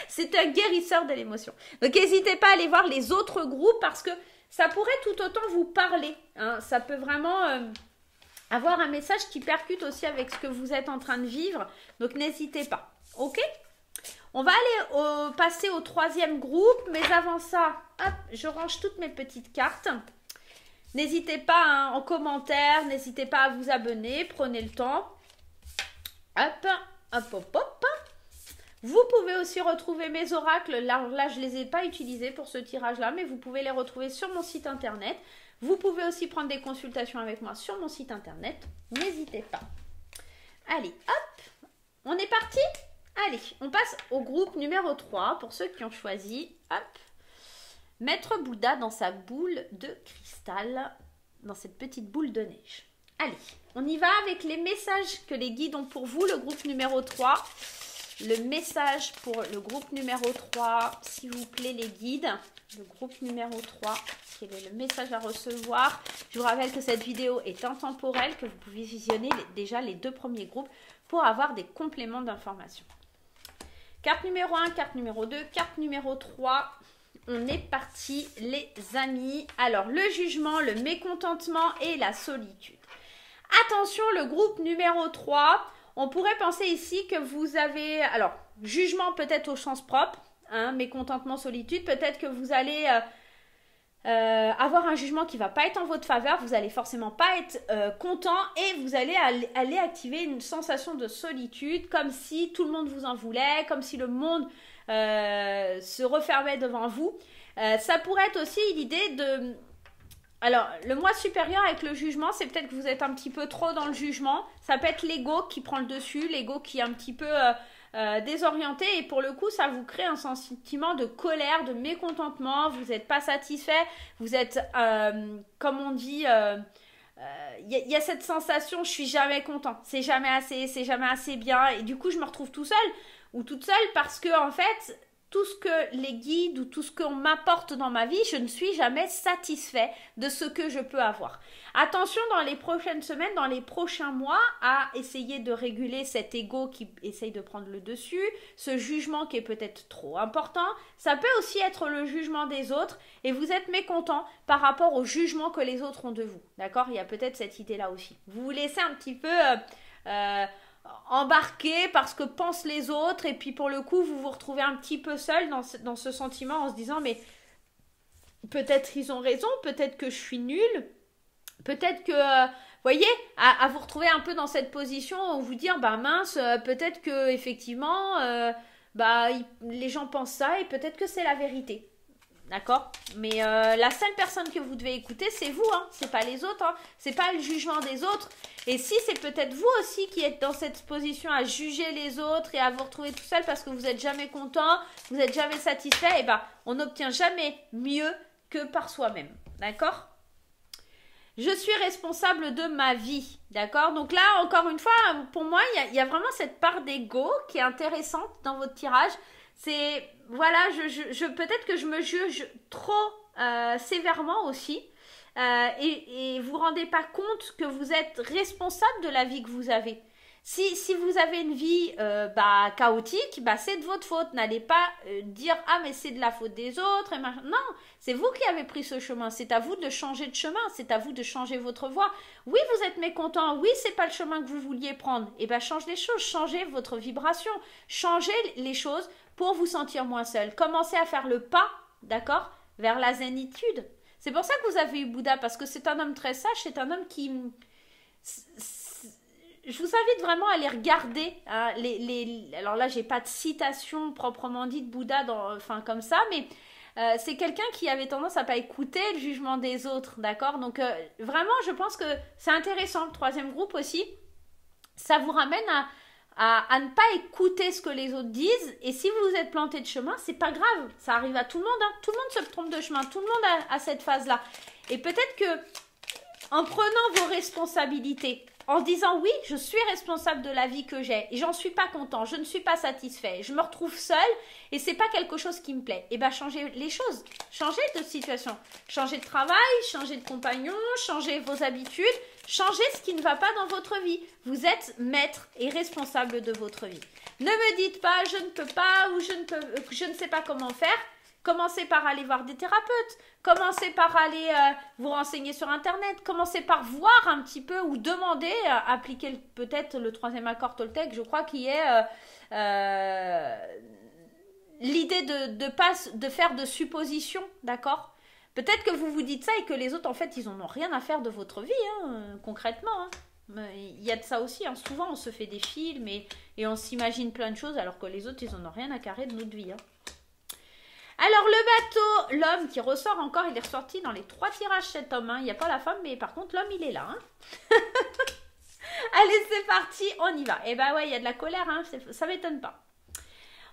C'est un guérisseur de l'émotion. Donc n'hésitez pas à aller voir les autres groupes parce que ça pourrait tout autant vous parler. Hein, ça peut vraiment avoir un message qui percute aussi avec ce que vous êtes en train de vivre. Donc n'hésitez pas. Ok ? On va aller passer au troisième groupe. Mais avant ça, hop, je range toutes mes petites cartes. N'hésitez pas hein, en commentaire, n'hésitez pas à vous abonner, prenez le temps. Hop. Vous pouvez aussi retrouver mes oracles. Là, je ne les ai pas utilisés pour ce tirage-là, mais vous pouvez les retrouver sur mon site internet. Vous pouvez aussi prendre des consultations avec moi sur mon site internet. N'hésitez pas. Allez, hop, on est parti. Allez, on passe au groupe numéro 3 pour ceux qui ont choisi. Hop. Maître Bouddha dans sa boule de cristal, dans cette petite boule de neige. Allez, on y va avec les messages que les guides ont pour vous, le groupe numéro 3. Le message pour le groupe numéro 3, s'il vous plaît les guides. Le groupe numéro 3, quel est le message à recevoir? Je vous rappelle que cette vidéo est intemporelle, que vous pouvez visionner déjà les 2 premiers groupes pour avoir des compléments d'information. Carte numéro 1, carte numéro 2, carte numéro 3... On est parti les amis. Alors le jugement, le mécontentement et la solitude. Attention le groupe numéro 3. On pourrait penser ici que vous avez... Alors jugement peut-être au sens propre. Hein, mécontentement, solitude. Peut-être que vous allez avoir un jugement qui ne va pas être en votre faveur. Vous n'allez forcément pas être content. Et vous allez aller activer une sensation de solitude. Comme si tout le monde vous en voulait. Comme si le monde... se refermait devant vous. Ça pourrait être aussi l'idée de... Alors, le moi supérieur avec le jugement, c'est peut-être que vous êtes un petit peu trop dans le jugement. Ça peut être l'ego qui prend le dessus, l'ego qui est un petit peu désorienté. Et pour le coup, ça vous crée un sentiment de colère, de mécontentement. Vous n'êtes pas satisfait. Vous êtes, comme on dit... y a cette sensation, je suis jamais content. C'est jamais assez bien. Et du coup, je me retrouve tout seul ou toute seule parce que en fait tout ce que les guides ou tout ce qu'on m'apporte dans ma vie, je ne suis jamais satisfait de ce que je peux avoir. Attention dans les prochaines semaines, dans les prochains mois, à essayer de réguler cet ego qui essaye de prendre le dessus, ce jugement qui est peut-être trop important. Ça peut aussi être le jugement des autres et vous êtes mécontent par rapport au jugement que les autres ont de vous. D'accord? Il y a peut-être cette idée-là aussi. Vous vous laissez un petit peu... embarqué parce que pensent les autres et puis pour le coup vous vous retrouvez un petit peu seul dans ce sentiment en se disant mais peut-être ils ont raison, peut-être que je suis nulle, peut-être que voyez, à vous retrouver un peu dans cette position où vous dire, bah mince, peut-être que effectivement, les gens pensent ça et peut-être que c'est la vérité. D'accord? Mais la seule personne que vous devez écouter, c'est vous, hein. C'est pas les autres, hein. C'est pas le jugement des autres. Et si c'est peut-être vous aussi qui êtes dans cette position à juger les autres et à vous retrouver tout seul parce que vous n'êtes jamais content, vous n'êtes jamais satisfait, et ben on n'obtient jamais mieux que par soi-même. D'accord? Je suis responsable de ma vie. D'accord? Donc là, encore une fois, pour moi, il y a vraiment cette part d'ego qui est intéressante dans votre tirage. C'est, voilà, peut-être que je me juge trop sévèrement aussi. Et vous ne vous rendez pas compte que vous êtes responsable de la vie que vous avez. Si vous avez une vie chaotique, c'est de votre faute. N'allez pas dire « Ah, mais c'est de la faute des autres. » Non, c'est vous qui avez pris ce chemin. C'est à vous de changer de chemin. C'est à vous de changer votre voie. Oui, vous êtes mécontent. Oui, c'est pas le chemin que vous vouliez prendre. Et change les choses. Changez votre vibration. Changez les choses pour vous sentir moins seul. Commencez à faire le pas, d'accord, vers la zénitude. C'est pour ça que vous avez eu Bouddha, parce que c'est un homme très sage. C'est un homme qui... Je vous invite vraiment à les regarder. Hein, alors là, j'ai pas de citation proprement dite Bouddha, comme ça, mais c'est quelqu'un qui avait tendance à pas écouter le jugement des autres, d'accord? Donc vraiment, je pense que c'est intéressant. Le troisième groupe aussi, ça vous ramène à ne pas écouter ce que les autres disent. Et si vous vous êtes planté de chemin, c'est pas grave. Ça arrive à tout le monde. Hein. Tout le monde se trompe de chemin. Tout le monde a cette phase-là. Et peut-être que en prenant vos responsabilités, en disant oui, je suis responsable de la vie que j'ai et j'en suis pas content, je ne suis pas satisfait, je me retrouve seule et c'est pas quelque chose qui me plaît. Et changez les choses, changez de situation, changez de travail, changez de compagnon, changez vos habitudes, changez ce qui ne va pas dans votre vie. Vous êtes maître et responsable de votre vie. Ne me dites pas je ne peux pas ou je ne sais pas comment faire. Commencez par aller voir des thérapeutes, commencez par aller vous renseigner sur Internet, commencez par voir un petit peu ou demander, appliquer peut-être le troisième accord Toltec, je crois, qui est l'idée de faire de suppositions, d'accord? Peut-être que vous vous dites ça et que les autres, en fait, ils n'en ont rien à faire de votre vie, hein, concrètement. Hein. Il y a de ça aussi, hein. Souvent on se fait des films et on s'imagine plein de choses alors que les autres, ils n'en ont rien à carrer de notre vie, hein. Alors le bateau, l'homme qui ressort encore, il est ressorti dans les 3 tirages cet homme. Hein. Il n'y a pas la femme, mais par contre l'homme il est là. Hein. Allez c'est parti, on y va. Et ouais, il y a de la colère, hein. Ça m'étonne pas.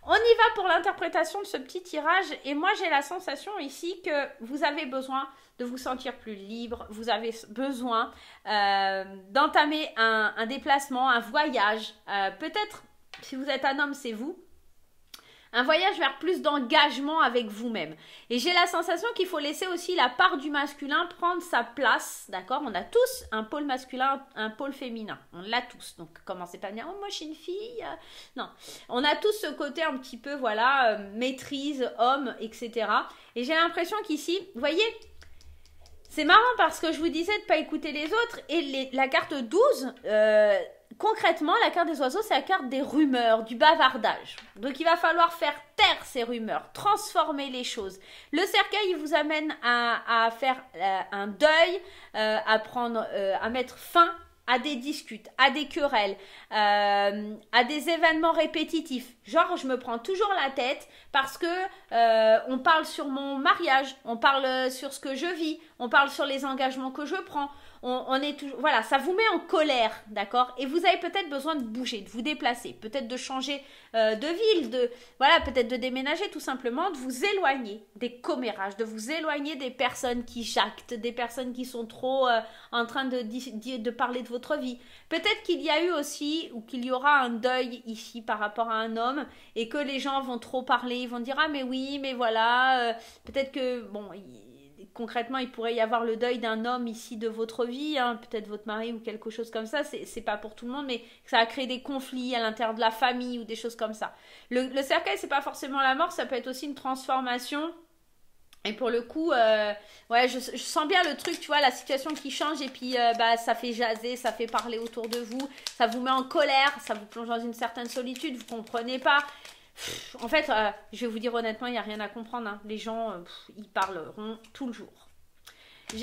On y va pour l'interprétation de ce petit tirage. Et moi j'ai la sensation ici que vous avez besoin de vous sentir plus libre. Vous avez besoin d'entamer un déplacement, un voyage. Peut-être, si vous êtes un homme, c'est vous. Un voyage vers plus d'engagement avec vous-même. Et j'ai la sensation qu'il faut laisser aussi la part du masculin prendre sa place, d'accord? On a tous un pôle masculin, un pôle féminin. On l'a tous. Donc, commencez pas à dire « Oh, moi, je suis une fille. » Non. On a tous ce côté un petit peu, voilà, maîtrise, homme, etc. Et j'ai l'impression qu'ici, vous voyez, c'est marrant parce que je vous disais de ne pas écouter les autres. Et la carte 12... concrètement, la carte des oiseaux, c'est la carte des rumeurs, du bavardage. Donc, il va falloir faire taire ces rumeurs, transformer les choses. Le cercueil, il vous amène à faire un deuil, à mettre fin à des disputes, à des querelles, à des événements répétitifs. Genre, je me prends toujours la tête parce que on parle sur mon mariage, on parle sur ce que je vis, on parle sur les engagements que je prends. On est toujours, voilà, ça vous met en colère, d'accord? Et vous avez peut-être besoin de bouger, de vous déplacer, peut-être de changer de ville, voilà, peut-être de déménager tout simplement, de vous éloigner des commérages, de vous éloigner des personnes qui jactent, des personnes qui sont trop en train de parler de votre vie. Peut-être qu'il y a eu aussi, ou qu'il y aura un deuil ici par rapport à un homme, et que les gens vont trop parler, ils vont dire « Ah mais oui, mais voilà, peut-être que, bon... » Concrètement, il pourrait y avoir le deuil d'un homme ici de votre vie, hein, peut-être votre mari ou quelque chose comme ça, c'est pas pour tout le monde, mais ça a créé des conflits à l'intérieur de la famille ou des choses comme ça. Le cercueil, c'est pas forcément la mort, ça peut être aussi une transformation. Et pour le coup, ouais, je sens bien le truc, tu vois, la situation qui change et puis ça fait jaser, ça fait parler autour de vous, ça vous met en colère, ça vous plonge dans une certaine solitude, vous comprenez pas. En fait, je vais vous dire honnêtement, il n'y a rien à comprendre. Hein. Les gens, ils parleront tout le jour. Vous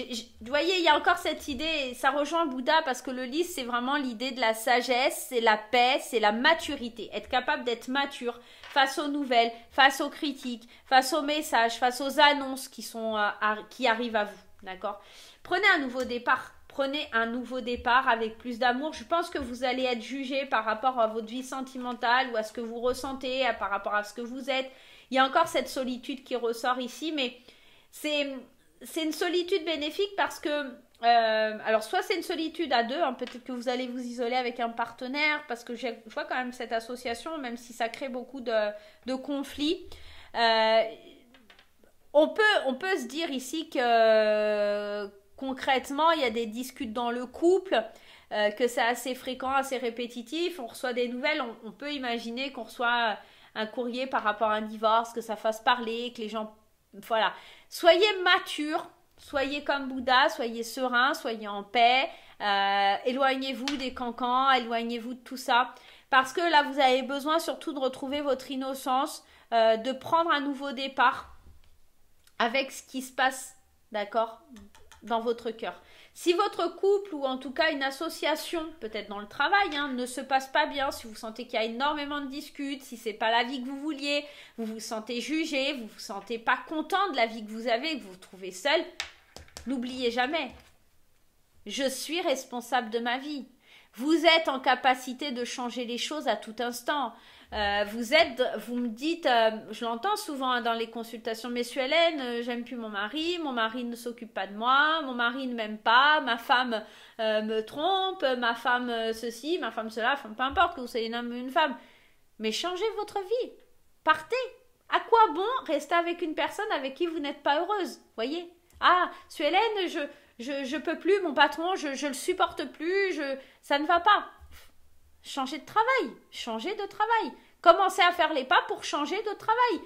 voyez, il y a encore cette idée, ça rejoint Bouddha parce que le lys, c'est vraiment l'idée de la sagesse, c'est la paix, c'est la maturité. Être capable d'être mature face aux nouvelles, face aux critiques, face aux messages, face aux annonces qui arrivent à vous. D'accord? Prenez un nouveau départ. Prenez un nouveau départ avec plus d'amour. Je pense que vous allez être jugé par rapport à votre vie sentimentale ou à ce que vous ressentez, par rapport à ce que vous êtes. Il y a encore cette solitude qui ressort ici, mais c'est une solitude bénéfique parce que, alors soit c'est une solitude à deux, hein, peut-être que vous allez vous isoler avec un partenaire, parce que je vois quand même cette association, même si ça crée beaucoup de conflits. On peut se dire ici que concrètement, il y a des disputes dans le couple, que c'est assez fréquent, assez répétitif. On reçoit des nouvelles, on peut imaginer qu'on reçoit un courrier par rapport à un divorce, que ça fasse parler, que les gens... Voilà. Soyez mature, soyez comme Bouddha, soyez serein, soyez en paix, éloignez-vous des cancans, éloignez-vous de tout ça. Parce que là, vous avez besoin surtout de retrouver votre innocence, de prendre un nouveau départ avec ce qui se passe, d'accord, dans votre cœur. Si votre couple ou en tout cas une association, peut-être dans le travail, hein, ne se passe pas bien, si vous sentez qu'il y a énormément de disputes, si c'est pas la vie que vous vouliez, vous vous sentez jugé, vous vous sentez pas content de la vie que vous avez, que vous vous trouvez seul, n'oubliez jamais, je suis responsable de ma vie. Vous êtes en capacité de changer les choses à tout instant. Vous me dites, je l'entends souvent dans les consultations, Monsieur Hélène, j'aime plus mon mari ne s'occupe pas de moi, mon mari ne m'aime pas, ma femme me trompe, ma femme ceci, ma femme cela, enfin, peu importe que vous soyez un homme ou une femme. Mais changez votre vie, partez. À quoi bon rester avec une personne avec qui vous n'êtes pas heureuse, voyez? Ah, Monsieur Hélène, je peux plus, mon patron, je le supporte plus, ça ne va pas. Changez de travail, changez de travail. Commencez à faire les pas pour changer de travail.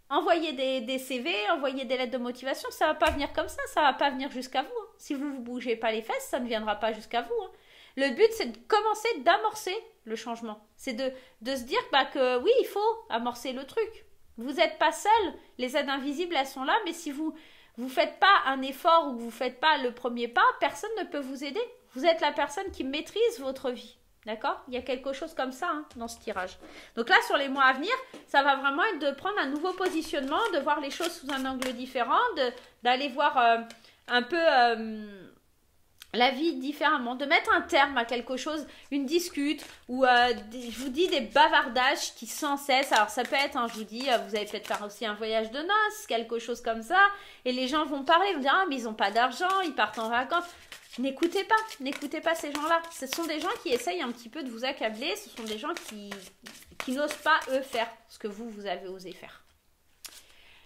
Envoyez des CV, envoyez des lettres de motivation, ça ne va pas venir comme ça ne va pas venir jusqu'à vous. Hein. Si vous ne vous bougez pas les fesses, ça ne viendra pas jusqu'à vous. Hein. Le but, c'est de commencer, d'amorcer le changement. C'est de se dire que oui, il faut amorcer le truc. Vous n'êtes pas seul, les aides invisibles, elles sont là, mais si vous ne faites pas un effort ou que vous ne faites pas le premier pas, personne ne peut vous aider. Vous êtes la personne qui maîtrise votre vie. D'accord? Il y a quelque chose comme ça hein, dans ce tirage. Donc là, sur les mois à venir, ça va vraiment être de prendre un nouveau positionnement, de voir les choses sous un angle différent, d'aller voir un peu la vie différemment, de mettre un terme à quelque chose, une discute, ou je vous dis des bavardages qui sans cesse, alors ça peut être, hein, je vous dis, vous allez peut-être faire aussi un voyage de noces, quelque chose comme ça, et les gens vont parler, vont dire, ah mais ils n'ont pas d'argent, ils partent en vacances. N'écoutez pas ces gens-là. Ce sont des gens qui essayent un petit peu de vous accabler. Ce sont des gens qui n'osent pas, eux, faire ce que vous avez osé faire.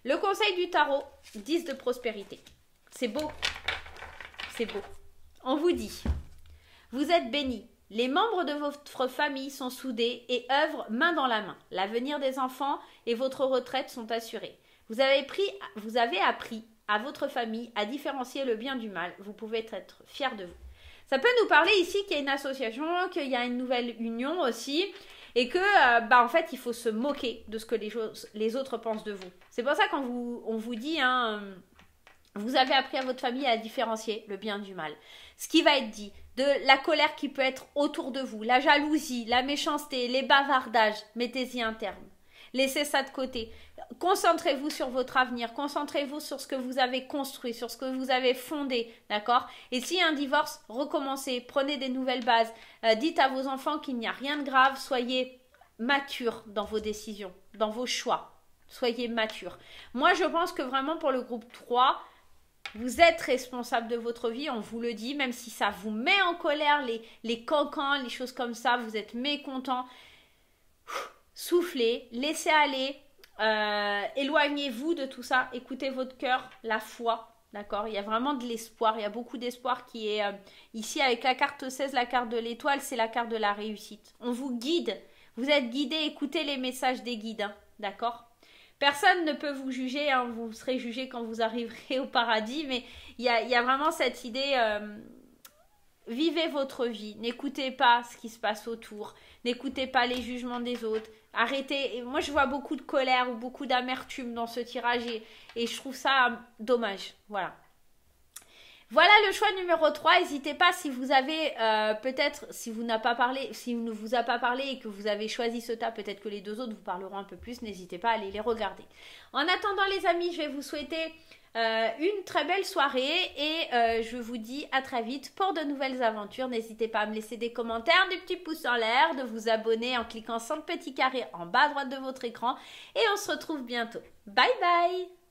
Le conseil du tarot, 10 de prospérité. C'est beau. C'est beau. On vous dit, vous êtes bénis. Les membres de votre famille sont soudés et œuvrent main dans la main. L'avenir des enfants et votre retraite sont assurés. Vous avez appris à votre famille à différencier le bien du mal. Vous pouvez être fiers de vous. Ça peut nous parler ici qu'il y a une association, qu'il y a une nouvelle union aussi, et que en fait il faut se moquer de ce que les autres pensent de vous. C'est pour ça qu'on vous dit, hein, vous avez appris à votre famille à différencier le bien du mal. Ce qui va être dit, de la colère qui peut être autour de vous, la jalousie, la méchanceté, les bavardages, mettez-y un terme. Laissez ça de côté. Concentrez-vous sur votre avenir. Concentrez-vous sur ce que vous avez construit, sur ce que vous avez fondé. D'accord? Et s'il y a un divorce, recommencez. Prenez des nouvelles bases. Dites à vos enfants qu'il n'y a rien de grave. Soyez matures dans vos décisions, dans vos choix. Soyez matures. Moi, je pense que vraiment pour le groupe 3, vous êtes responsable de votre vie, on vous le dit, même si ça vous met en colère, les cancans, les choses comme ça, vous êtes mécontents. Soufflez, laissez aller, éloignez-vous de tout ça, écoutez votre cœur, la foi, d'accord? Il y a vraiment de l'espoir, il y a beaucoup d'espoir qui est ici avec la carte 16, la carte de l'étoile, c'est la carte de la réussite. On vous guide, vous êtes guidé, écoutez les messages des guides, hein, d'accord? Personne ne peut vous juger, hein, vous serez jugé quand vous arriverez au paradis, mais il y a vraiment cette idée... vivez votre vie, n'écoutez pas ce qui se passe autour, n'écoutez pas les jugements des autres, arrêtez. Moi je vois beaucoup de colère ou beaucoup d'amertume dans ce tirage et je trouve ça dommage, voilà. Voilà le choix numéro 3. N'hésitez pas si vous avez peut-être, si vous n'a pas parlé, s'il ne vous a pas parlé et que vous avez choisi ce tas, peut-être que les deux autres vous parleront un peu plus. N'hésitez pas à aller les regarder. En attendant les amis, je vais vous souhaiter une très belle soirée et je vous dis à très vite pour de nouvelles aventures. N'hésitez pas à me laisser des commentaires, des petits pouces en l'air, de vous abonner en cliquant sur le petit carré en bas à droite de votre écran et on se retrouve bientôt. Bye bye!